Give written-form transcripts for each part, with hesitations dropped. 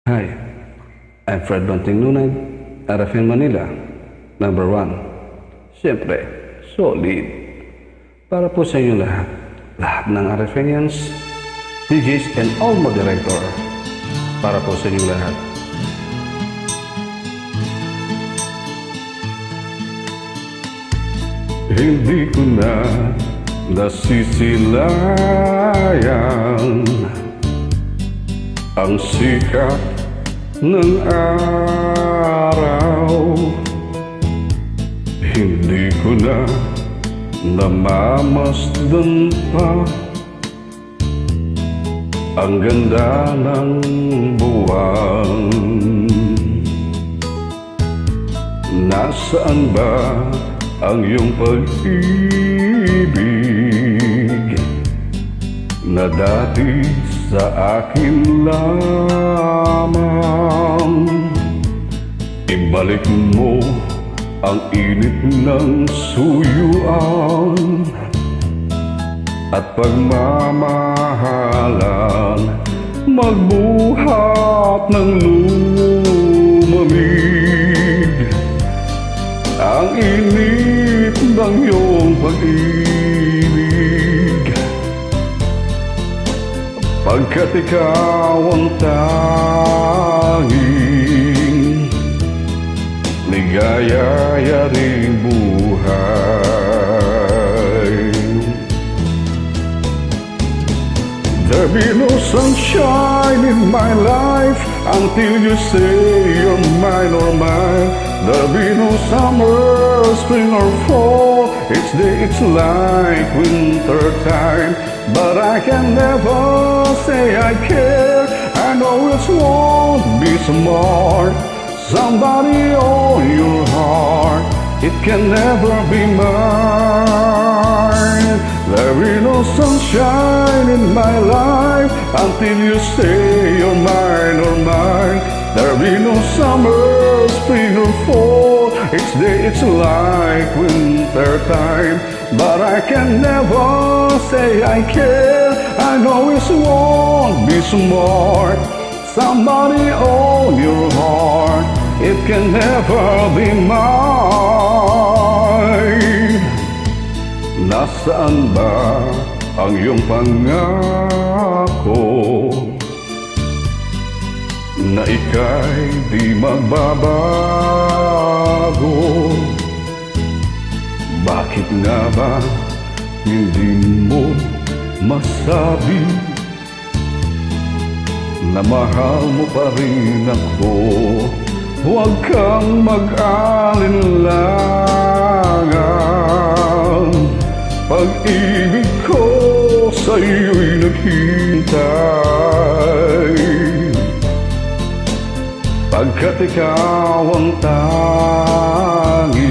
Hi, I'm Fred Banting Nunay, RFN Manila, number 1. Siyempre, solid. Para po sa inyo lahat ng RFNians, DJs and all moderator. Para po sa inyo lahat. Hindi ko na nasisilayan ang sikat ng araw. Hindi ko na namamasdan pa ang ganda ng buwan. Nasaan ba ang iyong pag-ibig na dati sa akin lamang? Ibalik mo ang init ng suyuan at pagmamahalan, magbuhat ng lumamig ang init ng iyong pag-ibig, pagkat ikaw ang tanging ligaya ring buhay. There be no sunshine in my life until you say you're mine or mine. There be no summer, spring or fall, each day it's like winter time. But I can never say I care, I know it won't be smart. Somebody on your heart, it can never be mine. There is no sunshine in my life until you say you're mine or mine. There be no summer, spring or fall, each day it's like winter time. But I can never say I care, I know it won't be smart. Somebody on your heart, it can never be mine. Nasaan ba ang iyong pangako na ika'y di magbabago? Bakit nga ba hindi mo masabi na mahal mo pa rin ako? Huwag kang mag-alinlangan, pag-ibig ko sa'yo'y naghintay, pagkat ikaw ang tanging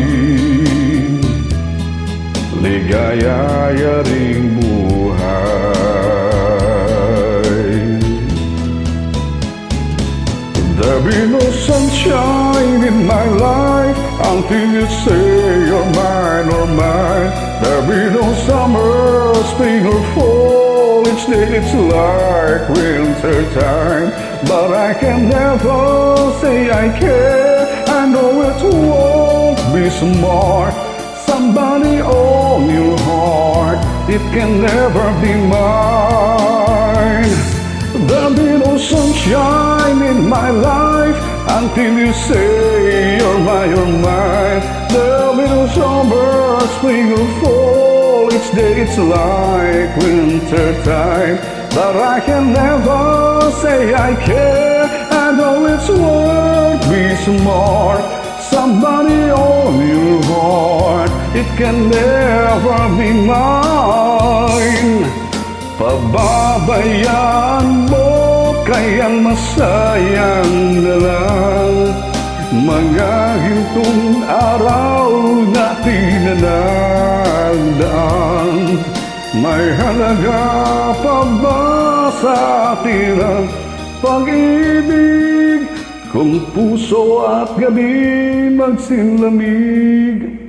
ligaya ring buhay. There be no sunshine in my life until you say you're mine or mine. There be no summer, spring or fall, each day it's like winter time. But I can never say I care, I know it won't be smart. Somebody on your heart, it can never be mine. There'll be no sunshine in my life until you say you're mine, you're mine. There'll be no summer, spring or fall, each day it's like winter time. But I can never say I care, I know it won't be smart. Somebody on your heart, it can never be mine. Pababayaan mo kayang masayang na lang mga gintong araw natin na nagdaan. May halaga pa ba sa atin ang pag-ibig kung puso at gabi magsilamig?